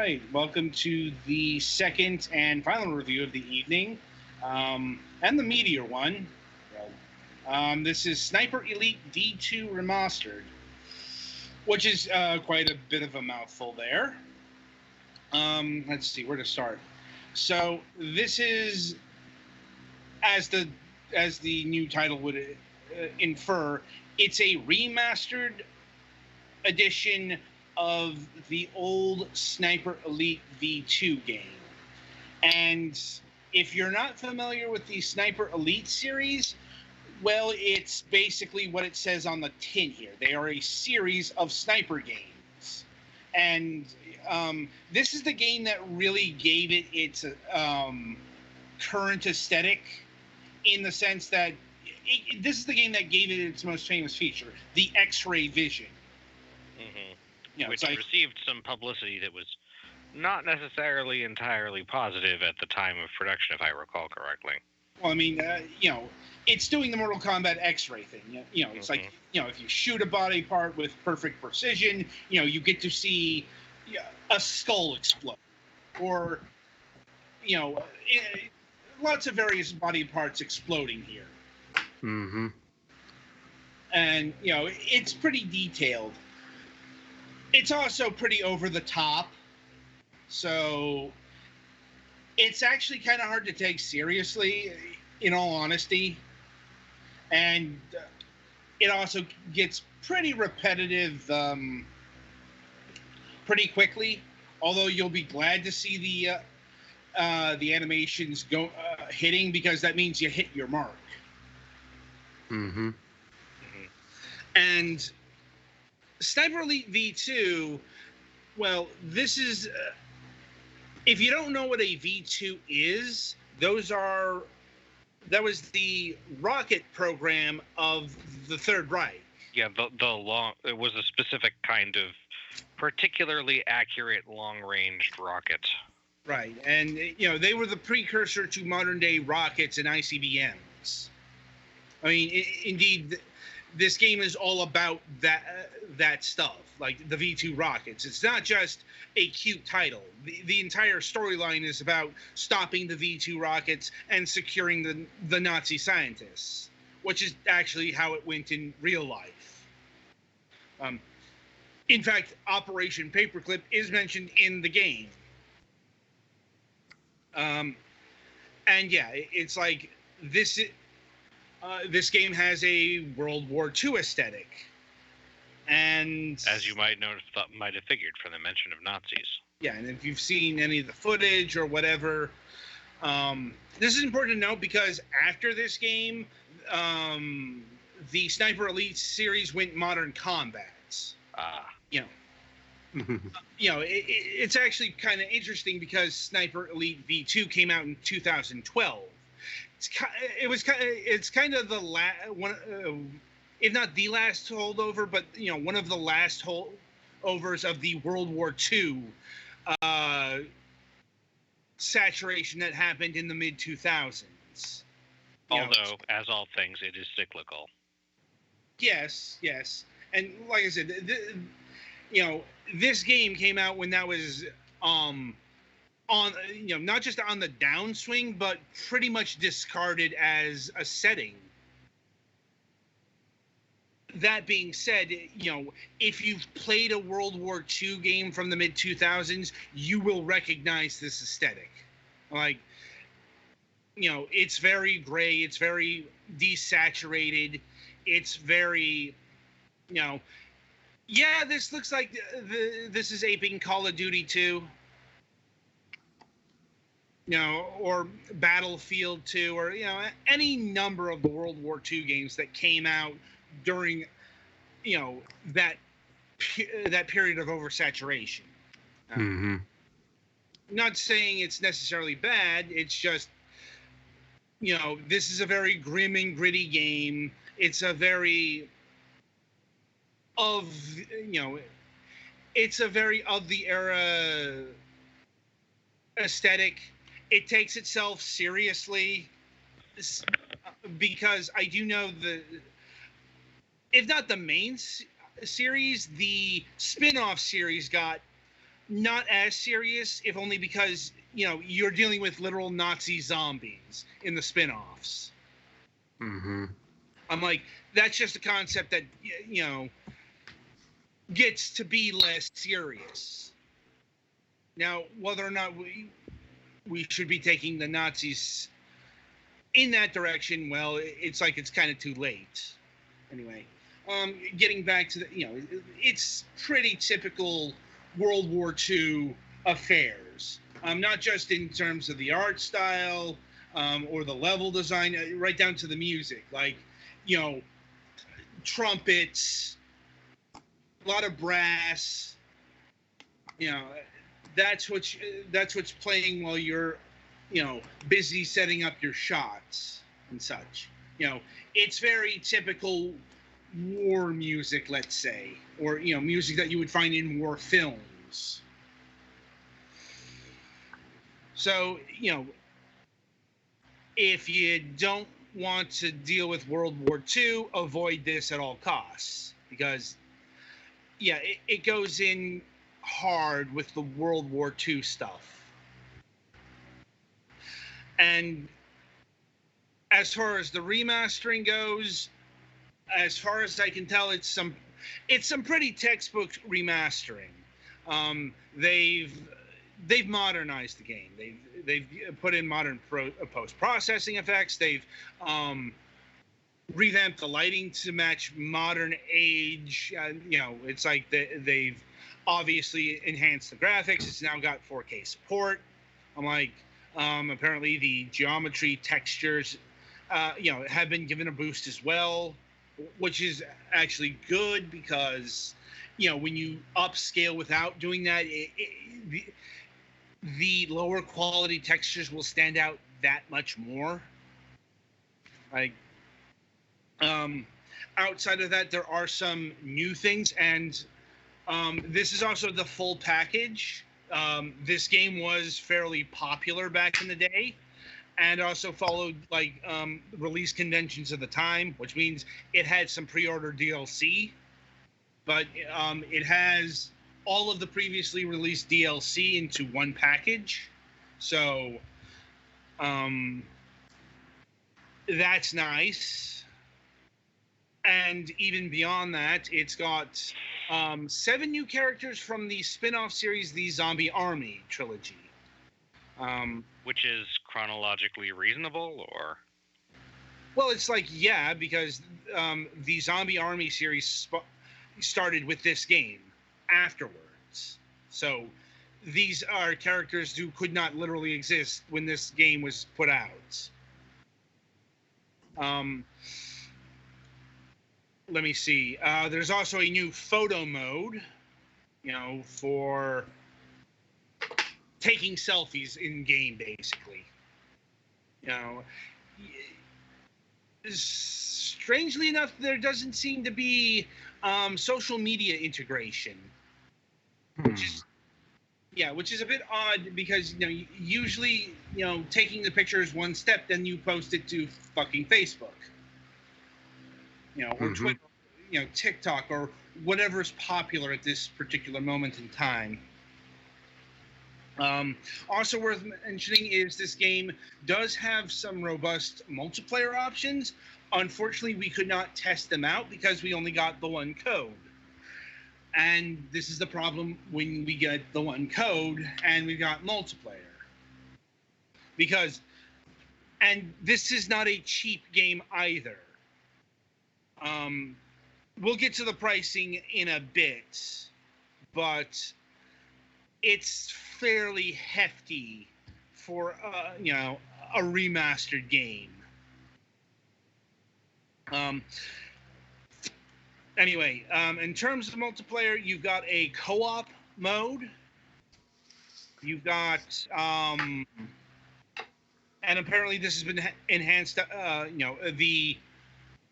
right, welcome to the second and final review of the evening, and the meteor one. This is Sniper Elite D2 Remastered, which is quite a bit of a mouthful there. Let's see where to start. So this is, as the new title would infer, it's a remastered edition of the old Sniper Elite V2 game. And if you're not familiar with the Sniper Elite series, well, it's basically what it says on the tin here. They are a series of sniper games. And this is the game that really gave it its current aesthetic, in the sense that this is the game that gave it its most famous feature, the X-ray vision. Mm-hmm. Which received some publicity that was not necessarily entirely positive at the time of production, if I recall correctly. Well, I mean, it's doing the Mortal Kombat X-ray thing. It's like, if you shoot a body part with perfect precision, you get to see a skull explode, or lots of various body parts exploding here. Mm-hmm. And it's pretty detailed. It's also pretty over the top, so it's actually kind of hard to take seriously, in all honesty. And it also gets pretty repetitive pretty quickly, although you'll be glad to see the animations go hitting, because that means you hit your mark. Mm-hmm. And Sniper Elite V2, well, this is... if you don't know what a V2 is, that was the rocket program of the Third Reich. Yeah, it was a specific kind of particularly accurate long-ranged rocket. Right, and they were the precursor to modern-day rockets and ICBMs. I mean, indeed, this game is all about that stuff, like the V2 rockets. It's not just a cute title. The entire storyline is about stopping the V2 rockets and securing the Nazi scientists, which is actually how it went in real life. In fact, Operation Paperclip is mentioned in the game. And yeah, it's like this game has a World War II aesthetic. And as you might have figured from the mention of Nazis. Yeah, and if you've seen any of the footage or whatever, this is important to note, because after this game, the Sniper Elite series went Modern Combat. It's actually kind of interesting, because Sniper Elite V2 came out in 2012. It's kind of the one, if not the last holdover, but one of the last holdovers of the World War II saturation that happened in the mid 2000s. Although, as all things, it is cyclical. Yes, and like I said, this game came out when that was on not just on the downswing, but pretty much discarded as a setting. That being said, if you've played a World War II game from the mid-2000s, you will recognize this aesthetic. Like, it's very gray, it's very desaturated, it's very, this looks like this is aping Call of Duty 2. Or Battlefield 2, or, any number of the World War II games that came out during, that period of oversaturation. Mm-hmm. Not saying it's necessarily bad. It's just, this is a very grim and gritty game. It's a very of the era aesthetic. It takes itself seriously, because I do know if not the main series, the spin-off series got not as serious, if only because, you're dealing with literal Nazi zombies in the spin-offs. Mm-hmm. I'm like, that's just a concept that, gets to be less serious. Now, whether or not we should be taking the Nazis in that direction, well, it's like it's kind of too late. Anyway, getting back to it's pretty typical World War II affairs. Not just in terms of the art style or the level design, right down to the music. Like, trumpets, a lot of brass. You know, that's what's playing while you're, busy setting up your shots and such. It's very typical war music, let's say, or music that you would find in war films. So, if you don't want to deal with World War II, avoid this at all costs, because it goes in hard with the World War II stuff. And as far as the remastering goes, as far as I can tell, it's some pretty textbook remastering. They've modernized the game. They've put in modern post-processing effects. They've revamped the lighting to match modern age. It's like they've obviously enhanced the graphics. It's now got 4K support. I'm like, apparently the geometry textures, have been given a boost as well, which is actually good because, when you upscale without doing that, the lower quality textures will stand out that much more. Like, outside of that, there are some new things, and this is also the full package. This game was fairly popular back in the day, and also followed release conventions of the time, which means it had some pre-order DLC, but it has all of the previously released DLC into one package. So that's nice. And even beyond that, it's got 7 new characters from the spin-off series, the Zombie Army trilogy. Which is chronologically reasonable, or? Well, it's like, because the Zombie Army series started with this game afterwards. So these are characters who could not literally exist when this game was put out. Let me see. There's also a new photo mode, for taking selfies in game, basically. Strangely enough, there doesn't seem to be social media integration, which is a bit odd because usually taking the picture is one step, then you post it to fucking Facebook, or Twitter, TikTok, or whatever is popular at this particular moment in time. Also worth mentioning is this game does have some robust multiplayer options. Unfortunately, we could not test them out because we only got the one code. And this is the problem when we get the one code and we got multiplayer. And this is not a cheap game either. We'll get to the pricing in a bit, but it's fairly hefty for a remastered game. Anyway, in terms of multiplayer, you've got a co-op mode. You've got and apparently this has been enhanced.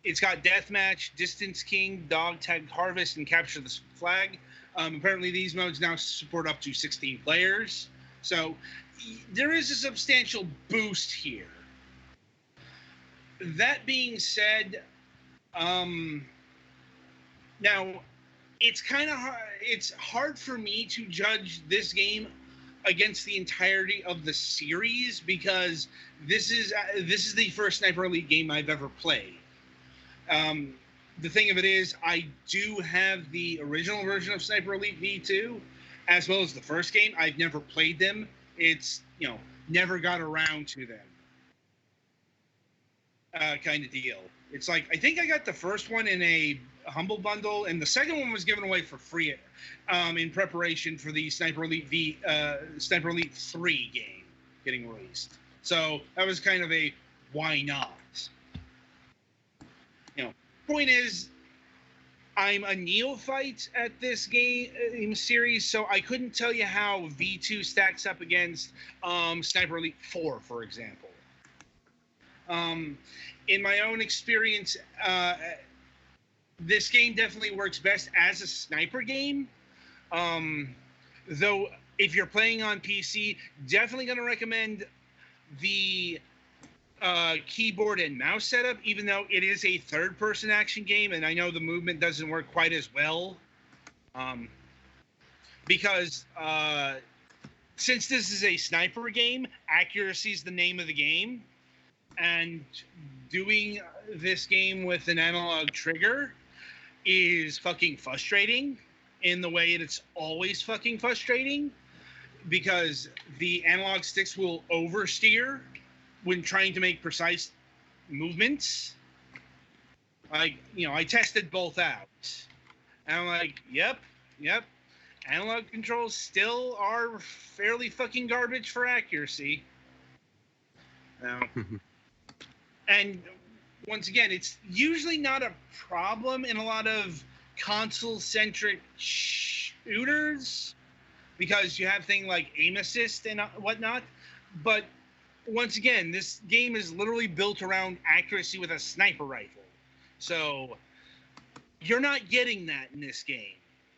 It's got Deathmatch, Distance King, Dog Tag Harvest, and Capture the Flag. Apparently these modes now support up to 16 players. So there is a substantial boost here. That being said, now it's kind of hard. It's hard for me to judge this game against the entirety of the series because this is the first Sniper Elite game I've ever played. The thing of it is, I do have the original version of Sniper Elite V2, as well as the first game. I've never played them. It's, never got around to them. Kind of deal. It's like, I think I got the first one in a Humble Bundle, and the second one was given away for free in preparation for the Sniper Elite 3 game getting released. So that was kind of a why not? Point is, I'm a neophyte at this game series, so I couldn't tell you how V2 stacks up against Sniper Elite 4, for example. In my own experience, this game definitely works best as a sniper game. Though, if you're playing on PC, definitely going to recommend the keyboard and mouse setup, even though it is a third-person action game, and I know the movement doesn't work quite as well. Because since this is a sniper game, accuracy is the name of the game. And doing this game with an analog trigger is fucking frustrating in the way it's always fucking frustrating, because the analog sticks will oversteer when trying to make precise movements. I tested both out. And I'm like, yep. Analog controls still are fairly fucking garbage for accuracy. Now, and once again, it's usually not a problem in a lot of console-centric shooters because you have things like aim assist and whatnot. But once again, this game is literally built around accuracy with a sniper rifle. So you're not getting that in this game.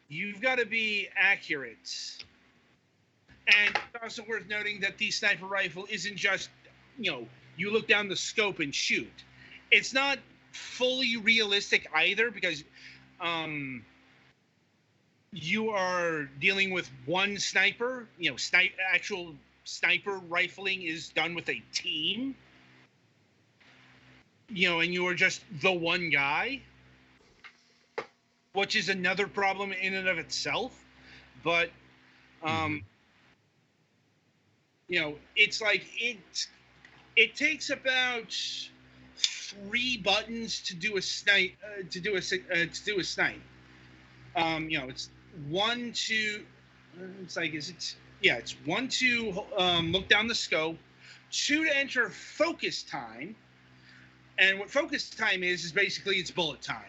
You've got to be accurate. And it's also worth noting that the sniper rifle isn't just, you look down the scope and shoot. It's not fully realistic either because you are dealing with one sniper. Actual sniper rifling is done with a team. And you are just the one guy, which is another problem in and of itself. But, it's like it takes about 3 buttons to do a snipe. It's 1 to. It's like it's 1 to look down the scope, 2 to enter focus time, and what focus time is basically it's bullet time.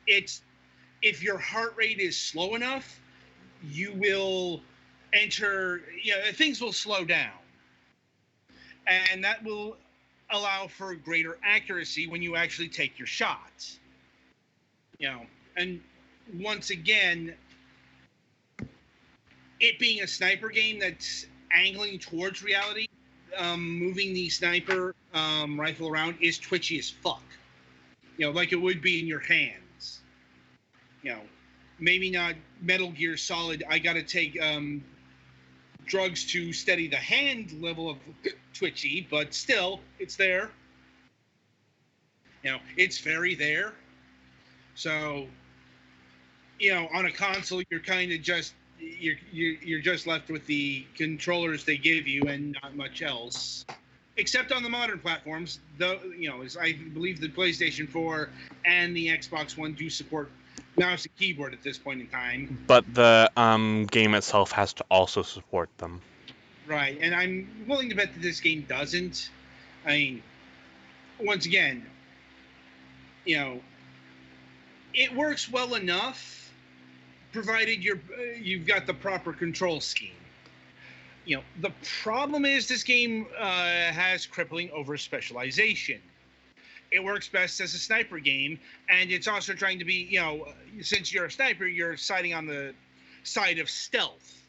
It's if your heart rate is slow enough, you will enter. Things will slow down. And that will allow for greater accuracy when you actually take your shots. And once again, it being a sniper game that's angling towards reality, moving the sniper rifle around is twitchy as fuck. Like it would be in your hands. Maybe not Metal Gear Solid, I gotta take drugs to steady the hand level of twitchy, but still, it's there. It's very there. So, on a console, you're kind of just you're just left with the controllers they give you and not much else, except on the modern platforms. Though, as I believe the PlayStation 4 and the Xbox One do support mouse and keyboard at this point in time. But the game itself has to also support them. Right, and I'm willing to bet that this game doesn't. I mean, once again, it works well enough, provided you've got the proper control scheme. The problem is this game has crippling over-specialization. It works best as a sniper game, and it's also trying to be, since you're a sniper, you're sighting on the side of stealth.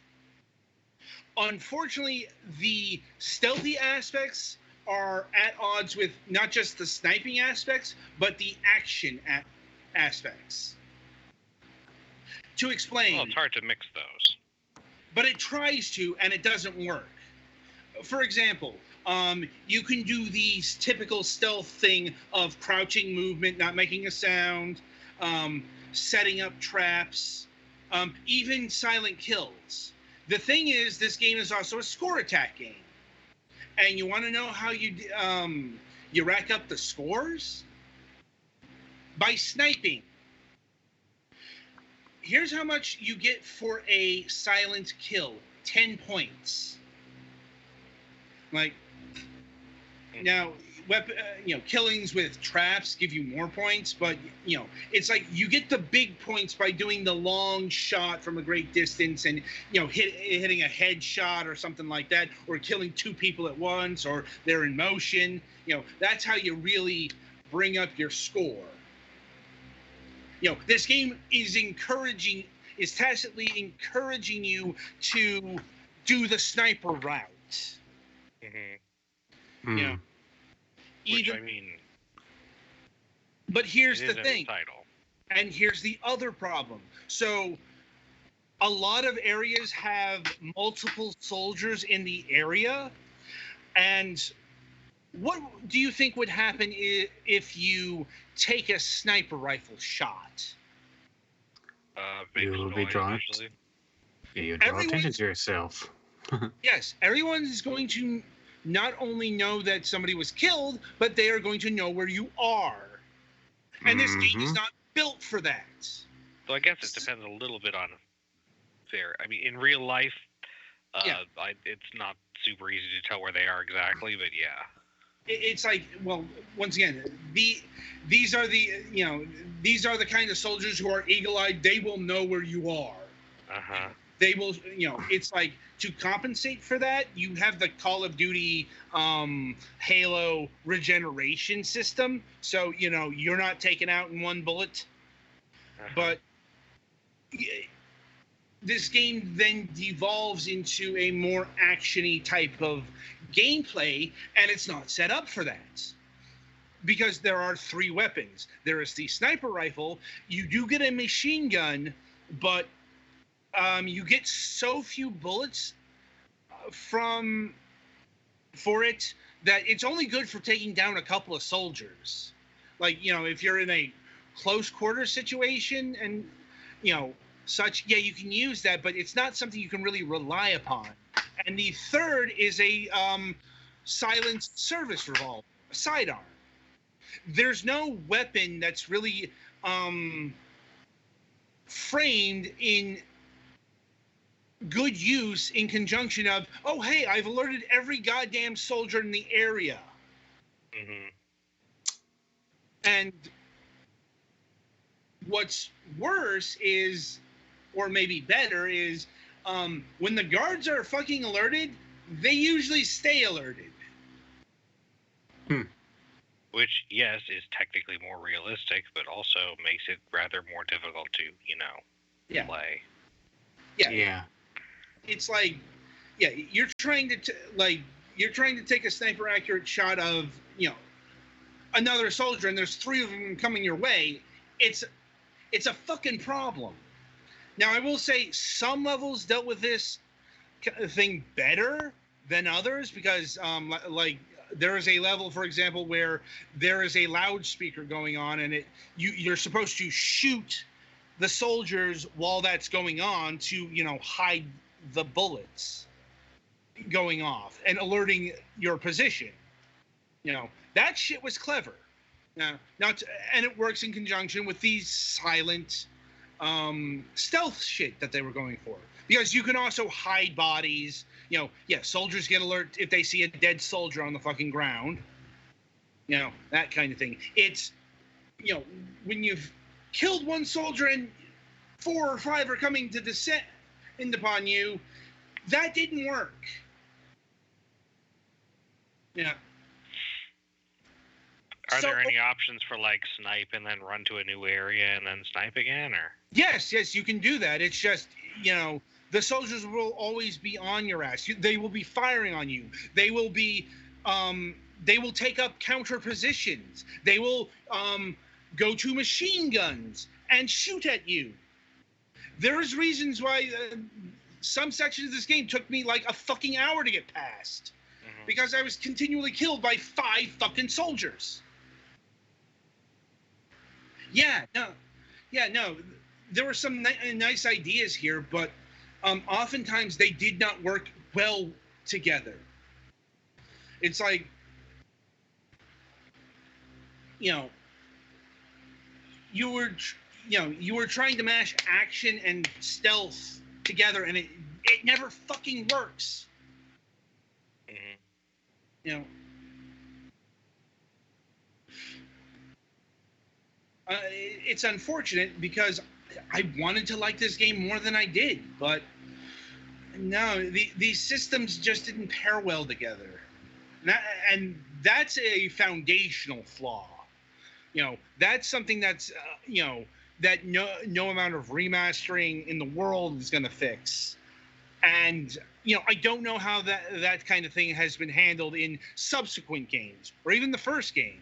Unfortunately, the stealthy aspects are at odds with not just the sniping aspects, but the action aspects. to explain. Well, it's hard to mix those. But it tries to, and it doesn't work. For example, you can do the typical stealth thing of crouching movement, not making a sound, setting up traps, even silent kills. The thing is, this game is also a score attack game. And you want to know how you rack up the scores? By sniping. Here's how much you get for a silent kill. 10 points. Like, now, killings with traps give you more points, but, it's like you get the big points by doing the long shot from a great distance and, hitting a headshot or something like that, or killing 2 people at once, or they're in motion. That's how you really bring up your score. This game is tacitly encouraging you to do the sniper route. Mm-hmm. Which, I mean... But here's the thing. And here's the other problem. So, a lot of areas have multiple soldiers in the area. And what do you think would happen if you take a sniper rifle shot? You will be drawn. You draw attention to yourself. Yes, everyone is going to not only know that somebody was killed, but they are going to know where you are. And this game is not built for that. So I guess it depends a little bit on I mean, in real life, it's not super easy to tell where they are exactly, but yeah. It's like, well, once again, these are the kind of soldiers who are eagle-eyed. They will know where you are. Uh-huh. They will, it's like, to compensate for that, you have the Call of Duty Halo regeneration system. So, you're not taken out in one bullet. Uh-huh. But this game then devolves into a more action-y type of gameplay, and it's not set up for that. Because there are 3 weapons. There is the sniper rifle. You do get a machine gun, but you get so few bullets for it that it's only good for taking down a couple of soldiers. Like, if you're in a close quarter situation and, such, yeah, you can use that, but it's not something you can really rely upon. And the third is a silenced service revolver, a sidearm. There's no weapon that's really framed in good use in conjunction of, oh, hey, I've alerted every goddamn soldier in the area. Mm-hmm. And what's worse is, or maybe better, is when the guards are fucking alerted, they usually stay alerted. Which, yes, is technically more realistic, but also makes it rather more difficult to, play. Yeah. It's like, you're trying to take a sniper accurate shot of, another soldier, and there's 3 of them coming your way. It's a fucking problem. Now, I will say some levels dealt with this thing better than others, because, there is a level, for example, where there is a loudspeaker going on, and you're supposed to shoot the soldiers while that's going on to, hide the bullets going off and alerting your position. That shit was clever. And it works in conjunction with these silent stealth shit that they were going for. Because you can also hide bodies. Soldiers get alert if they see a dead soldier on the fucking ground. That kind of thing. It's, when you've killed one soldier and 4 or 5 are coming to descend upon you, that didn't work. Yeah. Are there any options for, snipe and then run to a new area and then snipe again, or? Yes, you can do that. It's just, the soldiers will always be on your ass. They will be firing on you. They will be, they will take up counter positions. They will go to machine guns and shoot at you. There's reasons why some sections of this game took me like a fucking hour to get past. Because I was continually killed by 5 fucking soldiers. Yeah, no. There were some nice ideas here, but oftentimes they did not work well together. It's like, you were trying to mash action and stealth together, and it never fucking works. It's unfortunate because I wanted to like this game more than I did, but no, these systems just didn't pair well together, and that's a foundational flaw. That's something that's that no amount of remastering in the world is going to fix. And I don't know how that kind of thing has been handled in subsequent games or even the first game.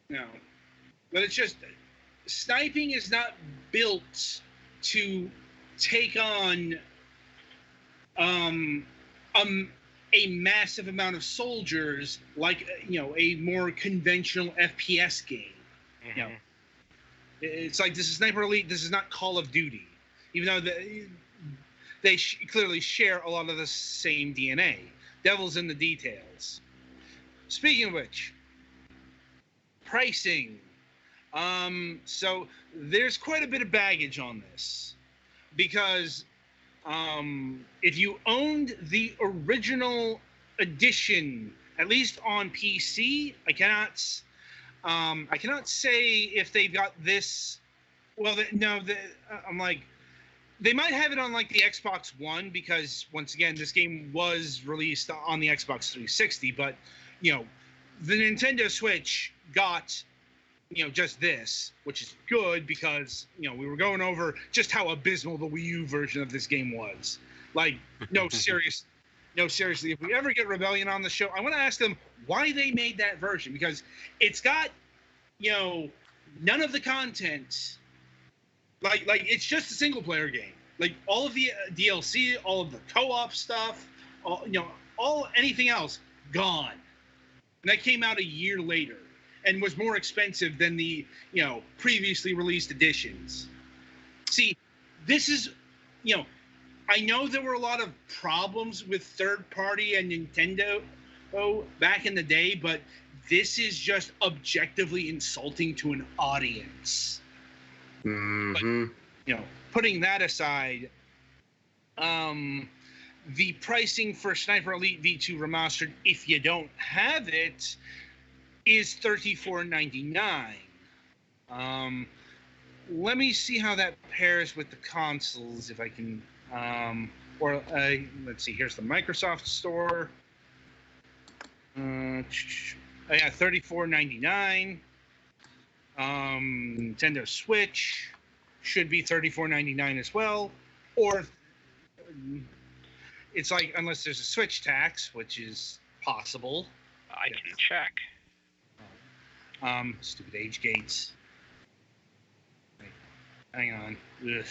But it's just sniping is not built to take on a massive amount of soldiers like a more conventional FPS game. It's like, this is Sniper Elite. This is not Call of Duty, even though they clearly share a lot of the same DNA. Devil's in the details. Speaking of which, pricing. So there's quite a bit of baggage on this, because if you owned the original edition, at least on PC, I cannot say if they've got this. Well, I'm like, they might have it on like the Xbox One, because once again, this game was released on the Xbox 360, but the Nintendo Switch got just this, which is good, because we were going over just how abysmal the Wii U version of this game was. Like, seriously, if we ever get Rebellion on the show, I want to ask them why they made that version, because it's got none of the content. Like it's just a single player game. Like, all of the DLC, all of the co-op stuff, anything else gone. And that came out a year later and was more expensive than the previously released editions. See, this is I know there were a lot of problems with third party and Nintendo back in the day, but this is just objectively insulting to an audience. But, putting that aside, the pricing for Sniper Elite V2 Remastered, if you don't have it, is $34.99. Let me see how that pairs with the consoles, if I can. Let's see. Here's the Microsoft Store. $34.99. Nintendo Switch should be $34.99 as well, or it's like, unless there's a Switch tax, which is possible. I can check. Stupid age gates. Hang on. Ugh.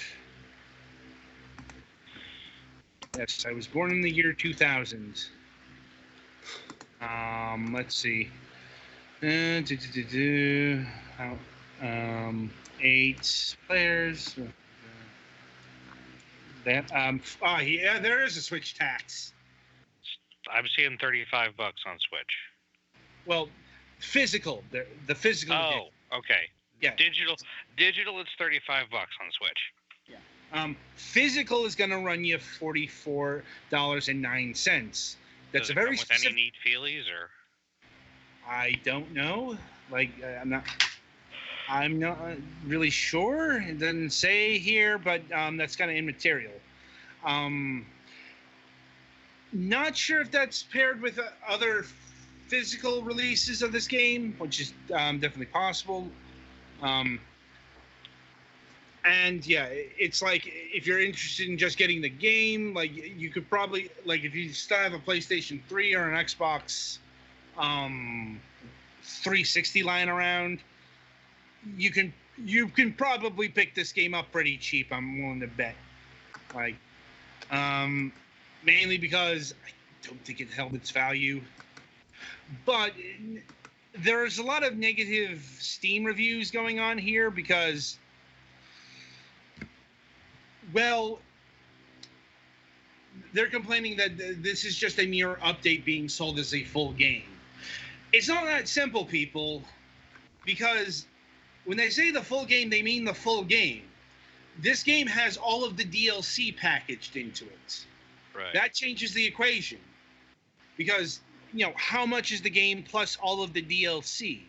Yes, I was born in the year 2000. Let's see. 8 players. Yeah, there is a Switch tax. I'm seeing $35 on Switch. Well, physical. The physical. Oh, game. Okay. Yeah. Digital. It's $35 on Switch. Yeah. Physical is going to run you $44.09. That's a very specific. Any neat feelies, or? I don't know. Like, I'm not really sure. It doesn't say here, but that's kind of immaterial. Not sure if that's paired with other physical releases of this game, which is definitely possible. And yeah, it's like, if you're interested in just getting the game, like, you could probably, like, if you still have a PlayStation 3 or an Xbox 360 lying around, you can you can probably pick this game up pretty cheap, I'm willing to bet. Like, mainly because I don't think it held its value. But there's a lot of negative Steam reviews going on here because, well, they're complaining that this is just a mere update being sold as a full game. It's not that simple, people, because when they say the full game, they mean the full game. This game has all of the DLC packaged into it. Right. That changes the equation. Because, how much is the game plus all of the DLC?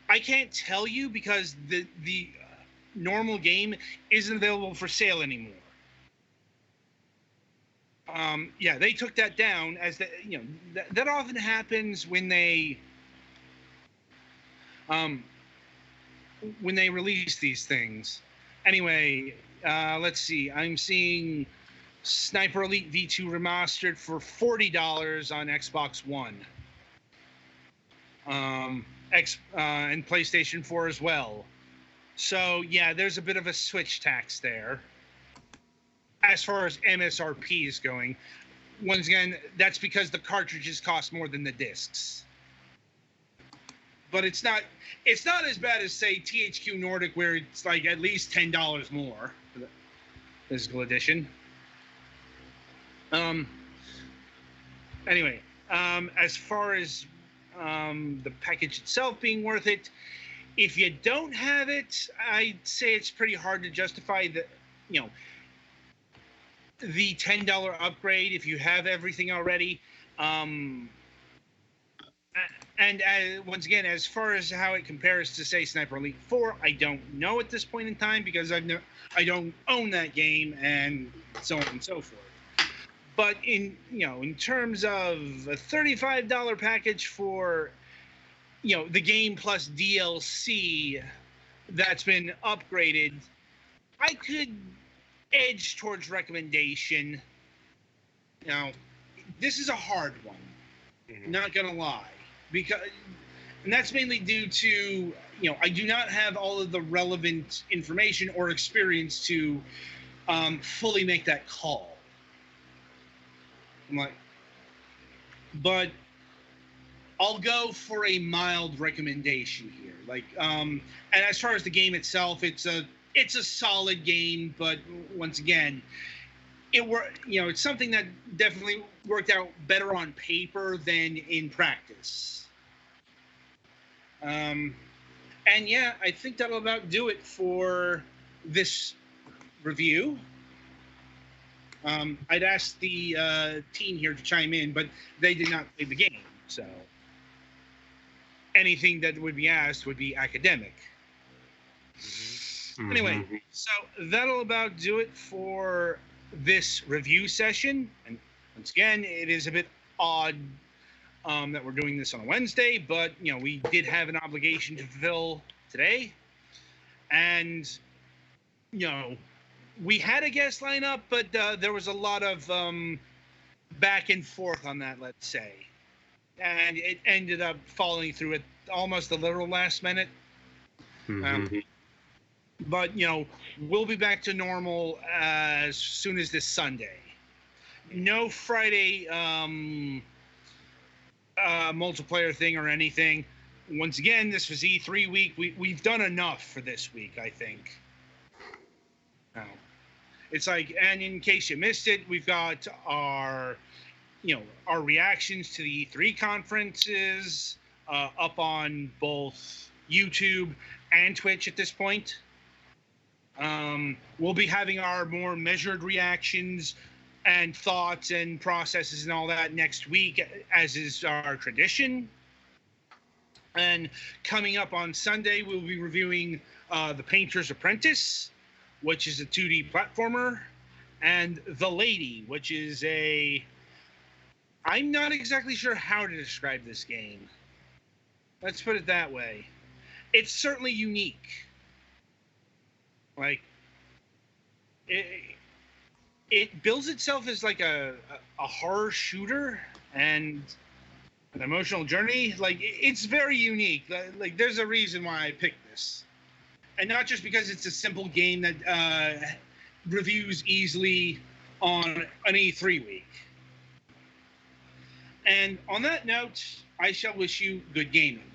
I can't tell you because the normal game isn't available for sale anymore. Yeah, they took that down as that often happens when they release these things. Anyway, let's see. I'm seeing Sniper Elite V2 Remastered for $40 on Xbox One. And PlayStation 4 as well. So, yeah, there's a bit of a switch tax there. As far as MSRP is going. Once again, that's because the cartridges cost more than the discs. But it's not as bad as, say, THQ Nordic, where it's like at least $10 more for the physical edition. Anyway, as far as the package itself being worth it, if you don't have it, I'd say it's pretty hard to justify the $10 upgrade if you have everything already. And once again, as far as how it compares to, say, Sniper Elite 4, I don't know at this point in time because I don't own that game and so on and so forth. But in terms of a $35 package for the game plus DLC that's been upgraded, I could edge towards recommendation. This is a hard one. Mm-hmm. Not gonna lie, and that's mainly due to I do not have all of the relevant information or experience to fully make that call. But I'll go for a mild recommendation here. And as far as the game itself, it's a solid game, but once again, it's something that definitely worked out better on paper than in practice. And yeah, I think that'll about do it for this review. I'd asked the team here to chime in, but they did not play the game, so anything that would be asked would be academic. Mm-hmm. Anyway, so that'll about do it for this review session. And once again, it is a bit odd that we're doing this on a Wednesday, but we did have an obligation to fulfill today, and we had a guest lineup, but there was a lot of back and forth on that, let's say. And it ended up falling through at almost the literal last minute. Mm-hmm. But, we'll be back to normal as soon as this Sunday. No Friday multiplayer thing or anything. Once again, this was E3 week. We've done enough for this week, I think. It's like, and in case you missed it, we've got our reactions to the E3 conferences up on both YouTube and Twitch at this point. We'll be having our more measured reactions and thoughts and processes and all that next week, as is our tradition. And coming up on Sunday, we'll be reviewing The Painter's Apprentice, which is a 2D platformer, and The Lady, which is I'm not exactly sure how to describe this game. Let's put it that way. It's certainly unique. It builds itself as like a horror shooter and an emotional journey. It's very unique. There's a reason why I picked this. and not just because it's a simple game that reviews easily on an E3 week. And on that note, I shall wish you good gaming.